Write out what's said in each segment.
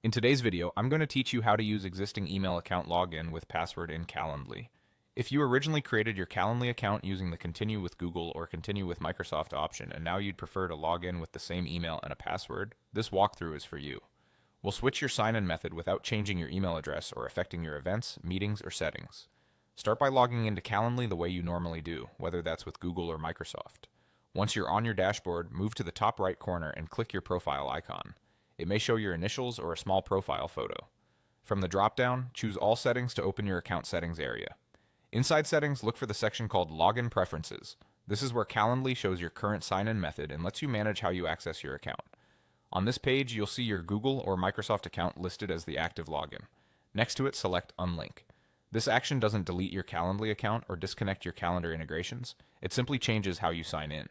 In today's video, I'm going to teach you how to use existing email account login with password in Calendly. If you originally created your Calendly account using the Continue with Google or Continue with Microsoft option, and now you'd prefer to log in with the same email and a password, this walkthrough is for you. We'll switch your sign-in method without changing your email address or affecting your events, meetings, or settings. Start by logging into Calendly the way you normally do, whether that's with Google or Microsoft. Once you're on your dashboard, move to the top right corner and click your profile icon. It may show your initials or a small profile photo. From the drop-down, choose All Settings to open your account settings area. Inside Settings, look for the section called Login Preferences. This is where Calendly shows your current sign-in method and lets you manage how you access your account. On this page, you'll see your Google or Microsoft account listed as the active login. Next to it, select Unlink. This action doesn't delete your Calendly account or disconnect your calendar integrations. It simply changes how you sign in.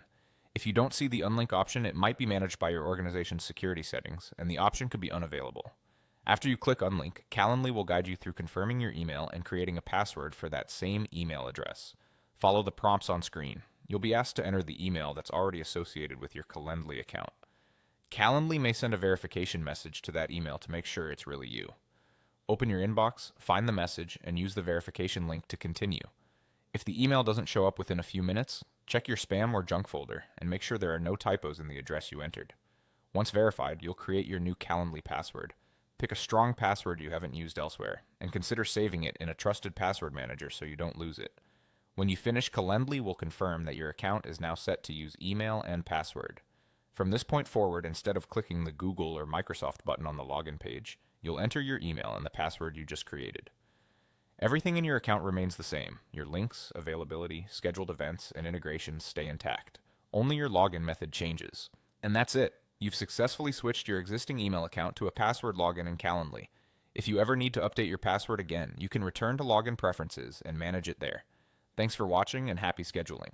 If you don't see the unlink option, it might be managed by your organization's security settings, and the option could be unavailable. After you click unlink, Calendly will guide you through confirming your email and creating a password for that same email address. Follow the prompts on screen. You'll be asked to enter the email that's already associated with your Calendly account. Calendly may send a verification message to that email to make sure it's really you. Open your inbox, find the message, and use the verification link to continue. If the email doesn't show up within a few minutes, check your spam or junk folder and make sure there are no typos in the address you entered. Once verified, you'll create your new Calendly password. Pick a strong password you haven't used elsewhere, and consider saving it in a trusted password manager so you don't lose it. When you finish, Calendly will confirm that your account is now set to use email and password. From this point forward, instead of clicking the Google or Microsoft button on the login page, you'll enter your email and the password you just created. Everything in your account remains the same. Your links, availability, scheduled events, and integrations stay intact. Only your login method changes. And that's it. You've successfully switched your existing email account to a password login in Calendly. If you ever need to update your password again, you can return to login preferences and manage it there. Thanks for watching and happy scheduling.